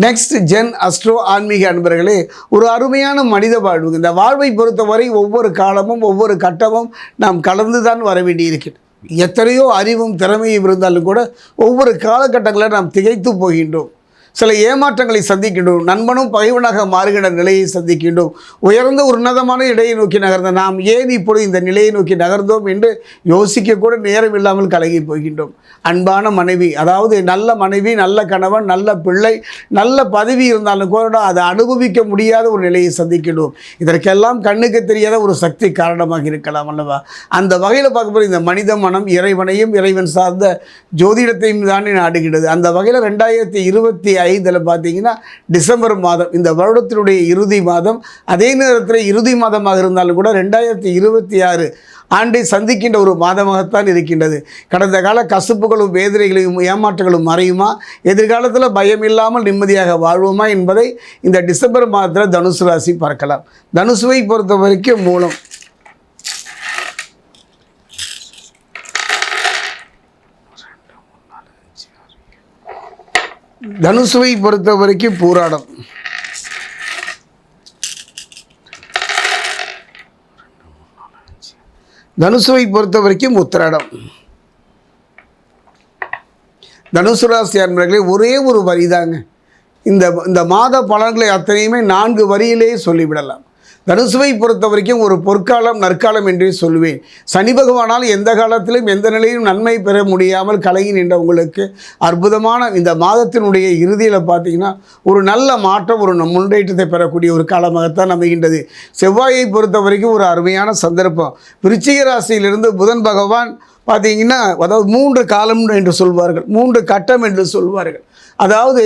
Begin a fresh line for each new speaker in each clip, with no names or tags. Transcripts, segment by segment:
Next gen astro ஆன்மீக அன்பர்களே, ஒரு அருமையான மனித வாழ்வு. இந்த வாழ்வை பொறுத்தவரை ஒவ்வொரு காலமும் ஒவ்வொரு கட்டமும் நாம் கலந்து தான் வர வேண்டியிருக்கிறது. எத்தனையோ அறிவும் திறமையும் இருந்தாலும் கூட ஒவ்வொரு காலகட்டங்களில் நாம் திகைத்து போகின்றோம். சில ஏமாற்றங்களை சந்திக்கின்றோம். நண்பனும் பகைவனாக மாறுகின்ற நிலையை சந்திக்கின்றோம். உயர்ந்த உன்னதமான இடையை நோக்கி நகர்ந்த நாம் ஏன் இப்பொழுது இந்த நிலையை நோக்கி நகர்ந்தோம் என்று யோசிக்க கூட நேரம் இல்லாமல் கலங்கி போகின்றோம். அன்பான மனைவி, அதாவது நல்ல மனைவி, நல்ல கணவன், நல்ல பிள்ளை, நல்ல பதவி இருந்தாலும் கூட அதை அனுபவிக்க முடியாத ஒரு நிலையை சந்திக்கின்றோம். இதற்கெல்லாம் கண்ணுக்கு தெரியாத ஒரு சக்தி காரணமாக இருக்கலாம் அல்லவா? அந்த வகையில் பார்க்கும்போது இந்த மனித மனம் இறைவனையும் இறைவன் சார்ந்த ஜோதிடத்தையும் தானே நாடுகிறது. அந்த வகையில் 2025 பார்த்தீங்கன்னா டிசம்பர் மாதம், இந்த வருடத்தினுடைய இறுதி மாதம், அதே நேரத்தில் இறுதி மாதமாக இருந்தாலும் கூட 2026 ஆண்டை சந்திக்கின்ற ஒரு மாதமாகத்தான் இருக்கின்றது. கடந்த கால கசப்புகளும் வேதனைகளையும் ஏமாற்றங்களும் மறையுமா? எதிர்காலத்தில் பயம் இல்லாமல் நிம்மதியாக வாழ்வோமா என்பதை இந்த டிசம்பர் மாதத்தில் தனுசு ராசி பார்க்கலாம். தனுசுவை பொறுத்த வரைக்கும் மூலம், தனுசுவை பொறுத்த வரைக்கும் பூராடம், தனுசுவை பொறுத்த வரைக்கும் உத்திராடம். தனுசு ராசி அன்பர்களே, ஒரே ஒரு வரி தாங்க. இந்த மாத பலன்களை அத்தனையுமே 4 வரியிலேயே சொல்லிவிடலாம். தனுசுவை பொறுத்த வரைக்கும் ஒரு பொற்காலம் நற்காலம் என்றே சொல்லுவேன். சனி பகவானால் எந்த காலத்திலும் எந்த நிலையிலும் நன்மை பெற முடியாமல் கலங்கி நின்ற உங்களுக்கு அற்புதமான இந்த மாதத்தினுடைய இறுதியில் பார்த்தீங்கன்னா ஒரு நல்ல மாற்றம், ஒரு முன்னேற்றத்தை பெறக்கூடிய ஒரு காலமாகத்தான் அமைகின்றது. செவ்வாயை பொறுத்த வரைக்கும் ஒரு அருமையான சந்தர்ப்பம். விருச்சிக ராசியிலிருந்து புதன் பகவான் பார்த்தீங்கன்னா, அதாவது 3 காலம் என்று சொல்வார்கள், 3 கட்டம் என்று சொல்வார்கள். அதாவது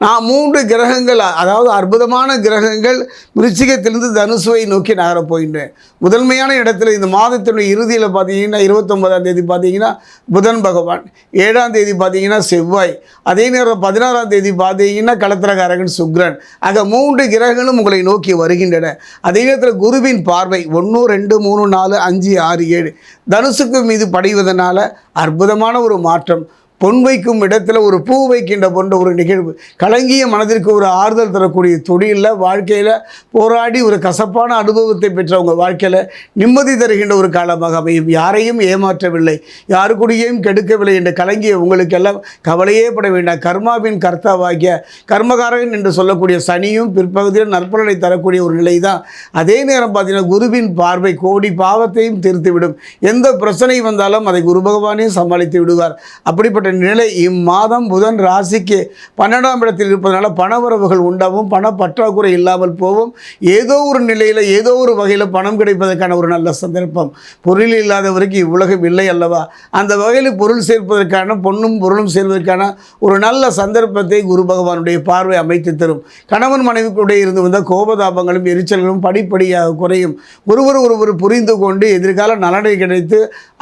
நான் 3 கிரகங்கள், அதாவது அற்புதமான கிரகங்கள் விருச்சிகத்திலிருந்து தனுசுவை நோக்கி நகரப் போகின்றேன். முதன்மையான இடத்துல இந்த மாதத்தினுடைய இறுதியில் பார்த்தீங்கன்னா 29ஆம் தேதி பார்த்தீங்கன்னா புதன் பகவான், 7ஆம் தேதி பார்த்தீங்கன்னா செவ்வாய், அதே நேரம் 16ஆம் தேதி பார்த்தீங்கன்னா களத்திரகாரகன் சுக்கிரன். ஆக 3 கிரகங்களும் உங்களை நோக்கி வருகின்றன. அதே நேரத்தில் குருவின் பார்வை 1, 2, 3, 4, 5, 6, 7 தனுசுக்கு மீது படைவதனால அற்புதமான ஒரு மாற்றம். பொன் வைக்கும் இடத்துல ஒரு பூ வைக்கின்ற போன்ற ஒரு நிகழ்வு, கலங்கிய மனதிற்கு ஒரு ஆறுதல் தரக்கூடிய தொழிலில் வாழ்க்கையில் போராடி ஒரு கசப்பான அனுபவத்தை பெற்றவங்க வாழ்க்கையில் நிம்மதி தருகின்ற ஒரு காலமாக அமையும். யாரையும் ஏமாற்றவில்லை, யாருக்குடியையும் கெடுக்கவில்லை என்று கலங்கிய உங்களுக்கெல்லாம் கவலையே பட வேண்டாம். கர்மாவின் கர்த்தாவாகிய கர்மகாரகன் என்று சொல்லக்கூடிய சனியும் பிற்பகுதியில் நற்பலனை தரக்கூடிய ஒரு நிலை தான். அதே நேரம் பார்த்தீங்கன்னா குருவின் பார்வை கோடி பாவத்தையும் தீர்த்துவிடும். எந்த பிரச்சனை வந்தாலும் அதை குரு பகவானே சமாளித்து விடுவார். அப்படிப்பட்ட நிலை இம்மாதம் புதன் ராசிக்கு 12ஆம் இடத்தில் இருப்பதனால பணவரவுகள் உண்டாகும், பண பற்றாக்குறை இல்லாமல் போகும். ஏதோ ஒரு நிலையில் ஏதோ ஒரு வகையில் பணம் கிடைப்பதற்கான ஒரு நல்ல சந்தர்ப்பம். பொருள் இல்லாதவருக்கு இவ்வுலகம் இல்லை அல்லவா? அந்த வகையில் பொருள் சேர்ப்பதற்கான, பொண்ணும் பொருளும் சேர்வதற்கான ஒரு நல்ல சந்தர்ப்பத்தை குரு பகவானுடைய பார்வை அமைத்து தரும். கணவன் மனைவிக்குடைய இருந்து வந்த கோபதாபங்களும் எரிச்சல்களும் படிப்படியாக குறையும். ஒருவர் புரிந்து கொண்டு எதிர்கால நலனை கிடைத்து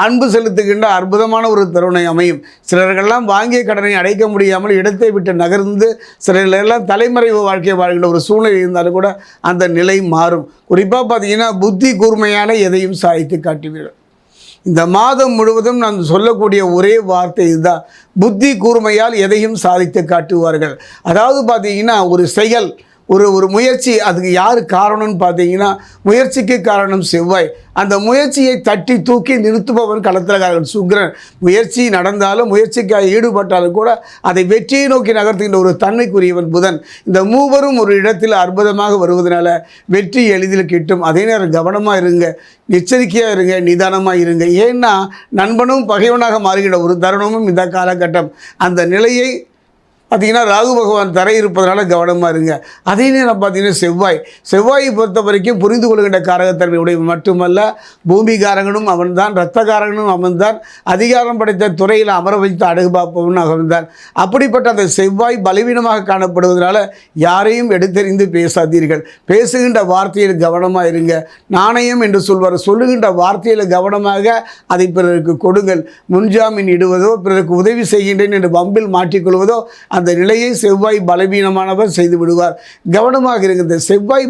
அன்பு செலுத்துகின்ற அற்புதமான ஒரு தருணம் அமையும். சிலர்களெல்லாம் வாங்கிய கடனை அடைக்க முடியாமல் இடத்தை விட்டு நகர்ந்து சிலரெல்லாம் தலைமறைவு வாழ்க்கையை வாழ்கின்ற ஒரு சூழ்நிலை இருந்தாலும் கூட அந்த நிலை மாறும். குறிப்பாக பார்த்தீங்கன்னா புத்தி கூர்மையான எதையும் சாதித்து காட்டுவீர்கள். இந்த மாதம் முழுவதும் நான் சொல்லக்கூடிய ஒரே வார்த்தை இதுதான், புத்தி கூர்மையால் எதையும் சாதித்து காட்டுவார்கள். அதாவது பார்த்தீங்கன்னா ஒரு செயல், ஒரு முயற்சி, அதுக்கு யார் காரணம்னு பார்த்தீங்கன்னா முயற்சிக்கு காரணம் செவ்வாய். அந்த முயற்சியை தட்டி தூக்கி நிறுத்துபவன் களத்திரகாரன் சுக்கிரன். முயற்சி நடந்தாலும் முயற்சிக்காக ஈடுபட்டாலும் கூட அதை வெற்றியை நோக்கி நகர்த்துகின்ற ஒரு தன்மைக்குரியவன் புதன். இந்த மூவரும் ஒரு இடத்தில் அற்புதமாக வருவதனால வெற்றி எளிதில் கிட்டும். அதே நேரம் கவனமாக இருங்க, எச்சரிக்கையாக இருங்க, நிதானமாக இருங்க. ஏன்னா நண்பனும் பகைவனாக மாறுகின்ற ஒரு தருணமும் இந்த காலகட்டம். அந்த நிலையை பார்த்தீங்கன்னா ராகு பகவான் தரை இருப்பதனால கவனமாக இருங்க. அதே நேரம் பார்த்தீங்கன்னா செவ்வாயை பொறுத்த வரைக்கும் புரிந்து கொள்கின்ற காரகத்தன்மை உடைய மட்டுமல்ல, பூமிகாரகனும் அவன்தான், இரத்தகாரகனும் அவன்தான், அதிகாரம் படைத்த துறையில் அமர வைத்து அடகு பார்ப்பவனும் அவன்தான். அப்படிப்பட்ட அந்த செவ்வாய் பலவீனமாக காணப்படுவதனால யாரையும் எடுத்தறிந்து பேசாதீர்கள். பேசுகின்ற வார்த்தையில் கவனமாக இருங்க. நாணயம் என்று சொல்வார், சொல்லுகின்ற வார்த்தையில் கவனமாக அதை பிறருக்கு கொடுங்கள். முன்ஜாமீன் இடுவதோ பிறருக்கு உதவி செய்கின்றேன் என்று வம்பில் மாற்றிக்கொள்வதோ அந்த நிலையை செவ்வாய் பலவீனமானவர் செய்து விடுவார். கவனமாக இருங்க. செவ்வாய்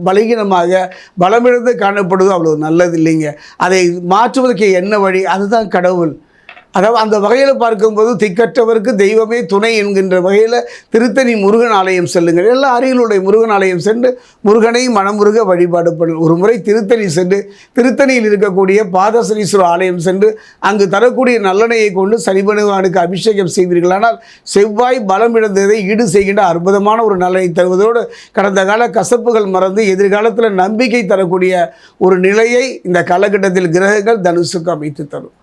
பலகீனமாக பலமிழந்து காணப்படுவது அவ்வளோ நல்லது இல்லைங்க. அதை மாற்றுவதற்கு என்ன வழி? அதுதான் கடவுள். அதாவது அந்த வகையில் பார்க்கும்போது திக்கற்றவருக்கு தெய்வமே துணை என்கின்ற வகையில் திருத்தணி முருகன் ஆலயம் செல்லுங்கள். எல்லா அருகிலுடைய முருகன் ஆலயம் சென்று முருகனை மனமுருக வழிபாடு பண்ணுங்கள். ஒரு முறை திருத்தணி சென்று திருத்தணியில் இருக்கக்கூடிய பாதசனீஸ்வரர் ஆலயம் சென்று அங்கு தரக்கூடிய நல்லெண்ணெயை கொண்டு சனி பகவானுக்கு அபிஷேகம் செய்வீர்களானால் செவ்வாய் பலம் இழந்ததை ஈடு செய்கின்ற அற்புதமான ஒரு நலனை தருவதோடு கடந்த கால கசப்புகள் மறந்து எதிர்காலத்தில் நம்பிக்கை தரக்கூடிய ஒரு நிலையை இந்த காலகட்டத்தில் கிரகங்கள் தனுசுக்கு அமைத்து தரும்.